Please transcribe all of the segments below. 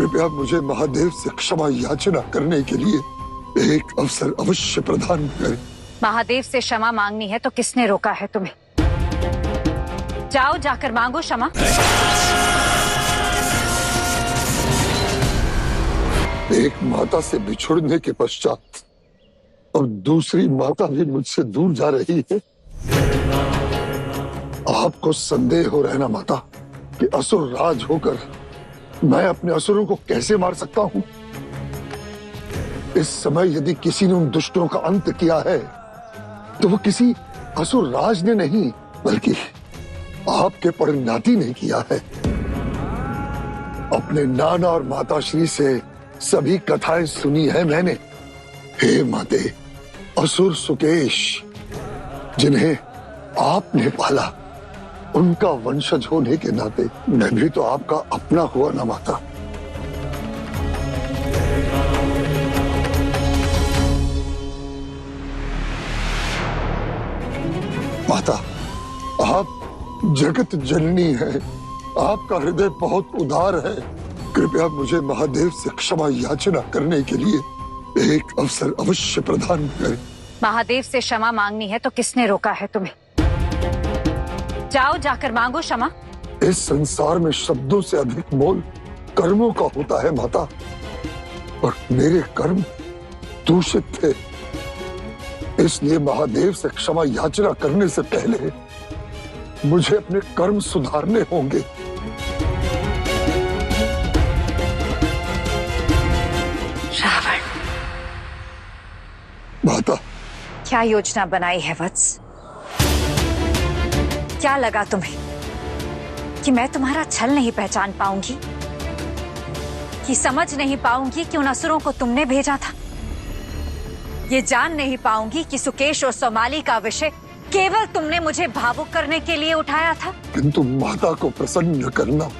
कृपया मुझे महादेव से क्षमा याचना करने के लिए एक अवसर अवश्य प्रदान करें। महादेव से क्षमा मांगनी है तो किसने रोका है तुम्हें? जाओ, जाकर मांगो क्षमा। एक माता से बिछुड़ने के पश्चात अब दूसरी माता भी मुझसे दूर जा रही है। आपको संदेह हो रहा है ना माता कि असुर राज होकर मैं अपने असुरों को कैसे मार सकता हूं? इस समय यदि किसी ने उन दुष्टों का अंत किया है तो वो किसी असुर राज ने नहीं बल्कि आपके परिणाती ने किया है। अपने नाना और माताश्री से सभी कथाएं सुनी है मैंने। हे माते, असुर सुकेश जिन्हें आपने पाला, उनका वंशज होने के नाते मैं भी तो आपका अपना हुआ ना माता। माता, आप जगत जननी है, आपका हृदय बहुत उदार है। कृपया मुझे महादेव से क्षमा याचना करने के लिए एक अवसर अवश्य प्रदान करें। महादेव से क्षमा मांगनी है तो किसने रोका है तुम्हें? जाओ, जाकर मांगो क्षमा। इस संसार में शब्दों से अधिक मोल कर्मों का होता है माता, और मेरे कर्म दूषित थे, इसलिए महादेव से क्षमा याचना करने से पहले मुझे अपने कर्म सुधारने होंगे। रावण, माता, क्या योजना बनाई है वत्स? क्या लगा तुम्हें कि मैं तुम्हारा छल नहीं पहचान पाऊंगी, कि समझ नहीं पाऊंगी कि उन असुरों को तुमने भेजा था? ये जान नहीं पाऊंगी कि सुकेश और सोमाली का विषय केवल तुमने मुझे भावुक करने के लिए उठाया था? किंतु माता को प्रसन्न करना,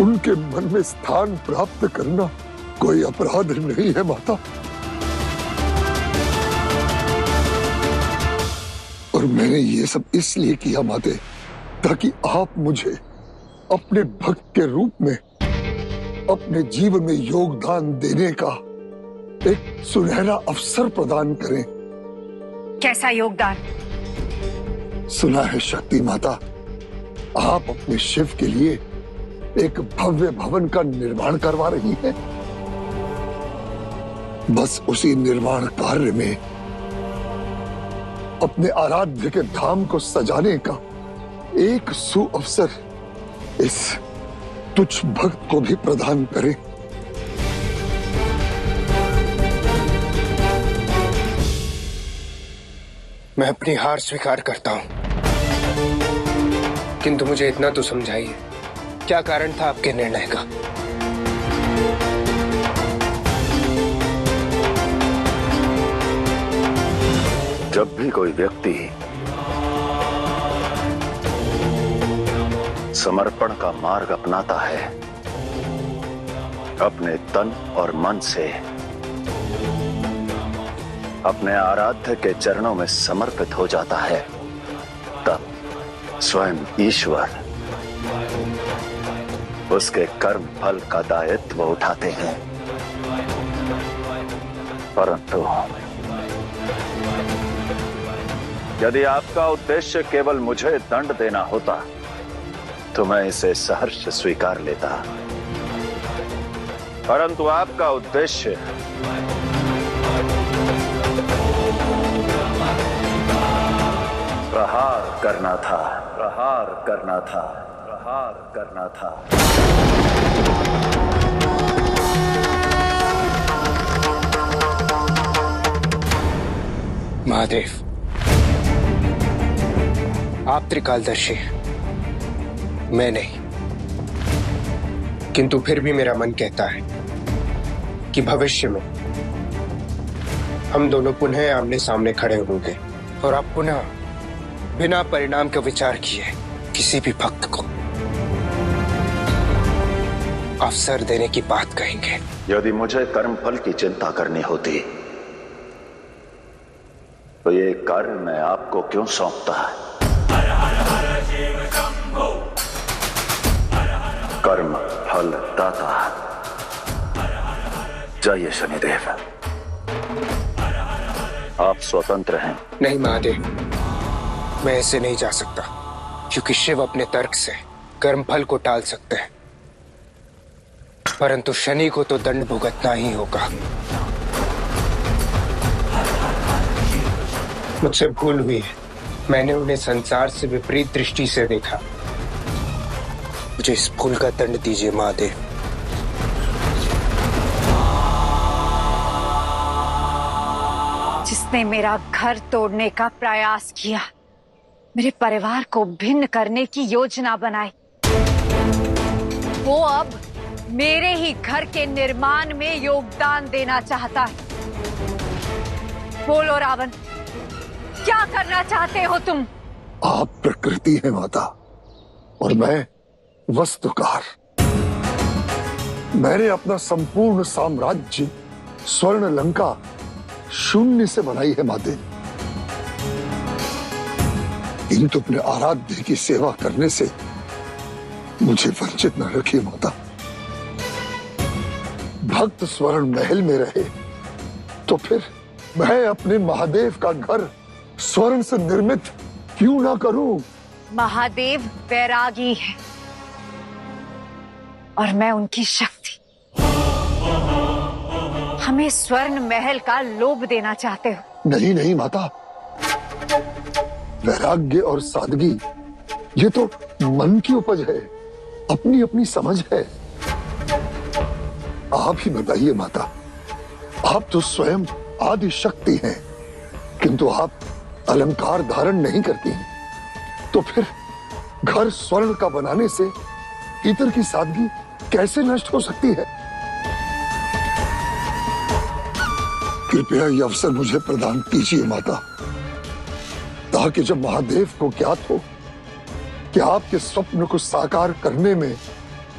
उनके मन में स्थान प्राप्त करना कोई अपराध नहीं है माता। और मैंने ये सब इसलिए किया माते, ताकि आप मुझे अपने भक्त के रूप में अपने जीवन में योगदान देने का एक सुनहरा अवसर प्रदान करें। कैसा योगदान? सुना है शक्ति माता, आप अपने शिव के लिए एक भव्य भवन का निर्माण करवा रही हैं। बस उसी निर्माण कार्य में अपने आराध्य के धाम को सजाने का एक सुअवसर इस तुच्छ भक्त को भी प्रदान करें। मैं अपनी हार स्वीकार करता हूं, किंतु मुझे इतना तो समझाइए, क्या कारण था आपके निर्णय का? जब भी कोई व्यक्ति समर्पण का मार्ग अपनाता है, अपने तन और मन से अपने आराध्य के चरणों में समर्पित हो जाता है, तब स्वयं ईश्वर उसके कर्म फल का दायित्व उठाते हैं। परंतु यदि आपका उद्देश्य केवल मुझे दंड देना होता तो मैं इसे सहर्ष स्वीकार लेता, परंतु आपका उद्देश्य प्रहार करना था, प्रहार करना था, प्रहार करना था। महादेव, आप त्रिकालदर्शी हैं, मैं नहीं, किंतु फिर भी मेरा मन कहता है कि भविष्य में हम दोनों पुनः आमने सामने खड़े होंगे और आप पुनः बिना परिणाम के विचार किए किसी भी भक्त को अवसर देने की बात कहेंगे। यदि मुझे कर्मफल की चिंता करनी होती तो ये कार्य मैं आपको क्यों सौंपता है? कर्म फल दाता जाइए शनिदेव, आप स्वतंत्र हैं। नहीं महादेव, मैं ऐसे नहीं जा सकता, क्योंकि शिव अपने तर्क से कर्मफल को टाल सकते हैं, परंतु शनि को तो दंड भुगतना ही होगा। मुझसे भूल हुई है, मैंने उन्हें संसार से विपरीत दृष्टि से देखा। मुझे इस भूल का दंड दीजिए महादेव। जिसने मेरा घर तोड़ने का प्रयास किया, मेरे परिवार को भिन्न करने की योजना बनाई, वो अब मेरे ही घर के निर्माण में योगदान देना चाहता है। बोलो रावण, क्या करना चाहते हो तुम? आप प्रकृति है माता और मैं वस्तुकार। मैंने अपना संपूर्ण साम्राज्य स्वर्ण लंका शून्य से बनाई है माते, किंतु अपने आराध्य की सेवा करने से मुझे वंचित न रखिए माता। भक्त स्वर्ण महल में रहे तो फिर मैं अपने महादेव का घर स्वर्ण से निर्मित क्यों ना करूं? महादेव वैरागी है और मैं उनकी शक्ति। हमें स्वर्ण महल का लोभ देना चाहते हो? नहीं नहीं माता, वैराग्य और सादगी ये तो मन की उपज है, अपनी अपनी समझ है। आप ही बताइए माता, आप तो स्वयं आदि शक्ति हैं, किंतु आप अलंकार धारण नहीं करती, तो फिर घर स्वर्ण का बनाने से भीतर की सादगी कैसे नष्ट हो सकती है? कृपया यह अवसर मुझे प्रदान कीजिए माता, ताकि जब महादेव को ज्ञात हो कि आपके स्वप्न को साकार करने में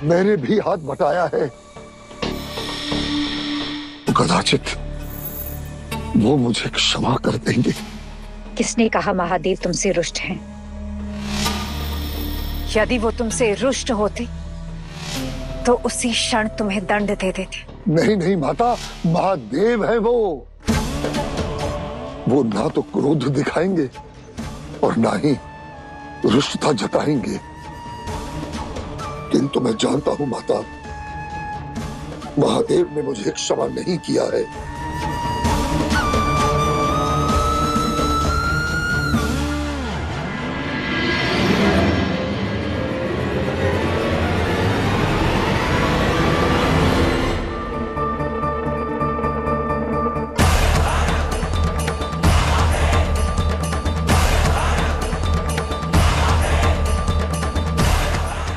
मैंने भी हाथ बटाया है, तो कदाचित वो मुझे क्षमा कर देंगे। किसने कहा महादेव तुमसे रुष्ट हैं? यदि वो तुमसे रुष्ट होते तो उसी क्षण तुम्हें दंड दे देते। नहीं नहीं माता, महादेव है वो ना तो क्रोध दिखाएंगे और ना ही रुष्टता जताएंगे। किंतु मैं जानता हूं माता, महादेव ने मुझे क्षमा नहीं किया है।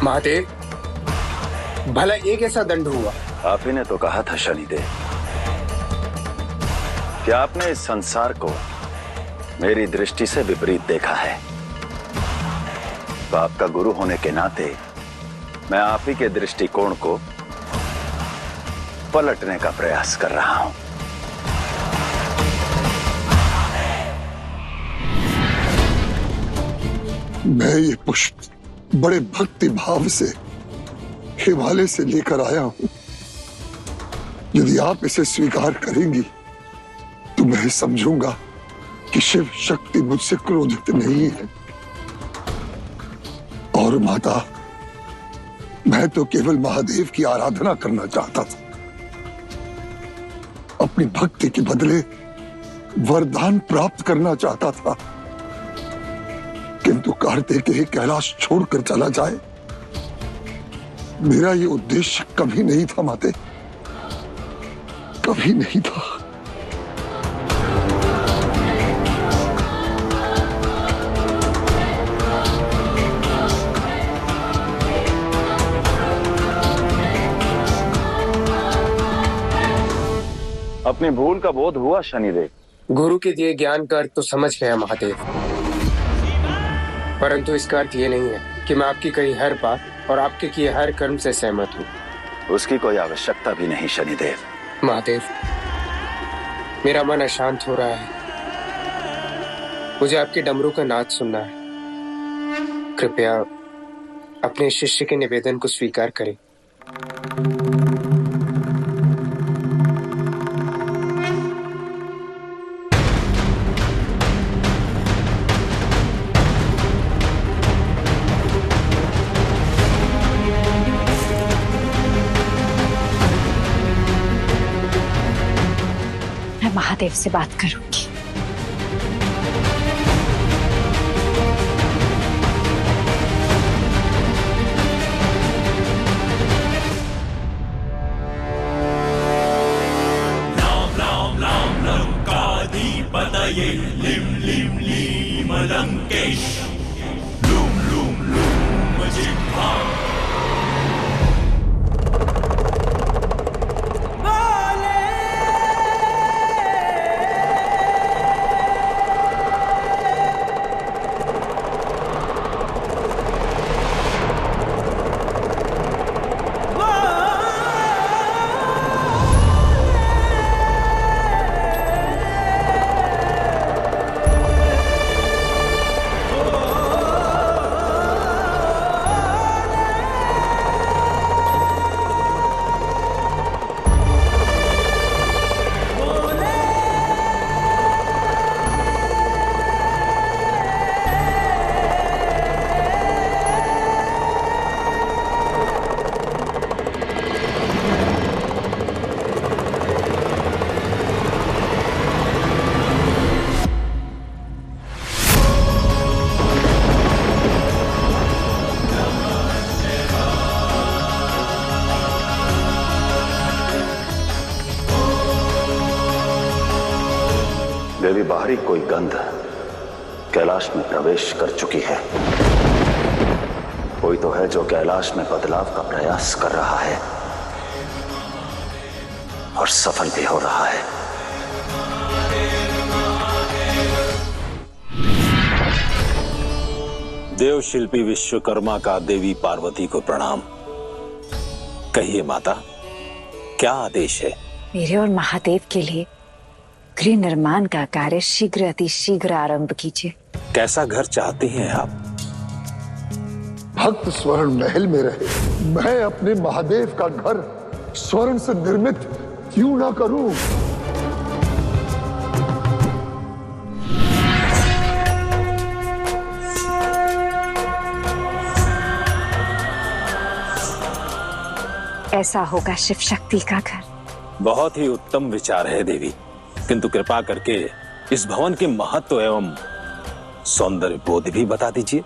महादेव, भला ये कैसा दंड हुआ? आप ही ने तो कहा था शनिदेव कि आपने इस संसार को मेरी दृष्टि से विपरीत देखा है, तो आपका गुरु होने के नाते मैं आप ही के दृष्टिकोण को पलटने का प्रयास कर रहा हूं। मैं ये पुष्प बड़े भक्ति भाव से हिमालय से लेकर आया हूं। यदि आप इसे स्वीकार करेंगी तो मैं समझूंगा कि शिव शक्ति मुझसे क्रोधित नहीं है। और माता, मैं तो केवल महादेव की आराधना करना चाहता था, अपनी भक्ति के बदले वरदान प्राप्त करना चाहता था, किंतु कार्तिकेय कैलाश छोड़कर चला जाए, मेरा ये उद्देश्य कभी नहीं था माते, कभी नहीं था। अपनी भूल का बोध हुआ शनिदेव? गुरु के दिए ज्ञान का अर्थ तो समझ गया महादेव, परंतु इसका अर्थ ये नहीं है कि मैं आपकी कही हर बात और आपके किए हर कर्म से सहमत हूँ। उसकी कोई आवश्यकता भी नहीं शनिदेव। महादेव, मेरा मन अशांत हो रहा है, मुझे आपके डमरू का नाद सुनना है। कृपया अपने शिष्य के निवेदन को स्वीकार करें। महादेव से बात करूंगी। पतये लिम लिम लीम लंकेश लूम लूम लूम जिह्वा देवी, बाहरी कोई गंध कैलाश में प्रवेश कर चुकी है। कोई तो है जो कैलाश में बदलाव का प्रयास कर रहा है और सफल भी हो रहा है। देव शिल्पी विश्वकर्मा का देवी पार्वती को प्रणाम। कहिए माता, क्या आदेश है? मेरे और महादेव के लिए गृह निर्माण का कार्य शीघ्र अति शीघ्र आरंभ कीजिए। कैसा घर चाहते हैं आप? भक्त स्वर्ण महल में रहे। मैं अपने महादेव का घर स्वर्ण से निर्मित क्यों ना करूं? ऐसा होगा शिव शक्ति का घर। बहुत ही उत्तम विचार है देवी, किंतु कृपा करके इस भवन के महत्व एवं सौंदर्य बोध भी बता दीजिए।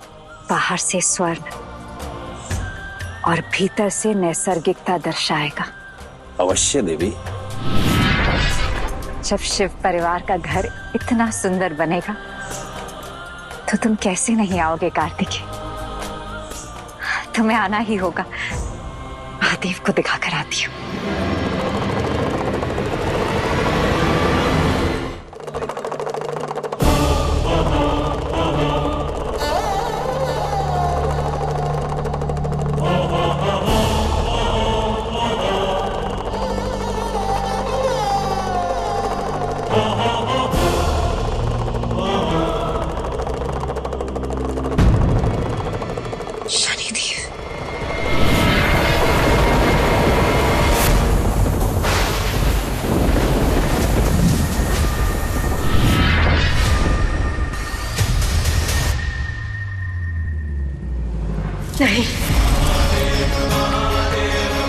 बाहर से स्वर्ण और भीतर से नैसर्गिकता दर्शाएगा। अवश्य देवी। जब शिव परिवार का घर इतना सुंदर बनेगा तो तुम कैसे नहीं आओगे कार्तिकेय? तुम्हें आना ही होगा। महादेव को दिखाकर आती हूँ।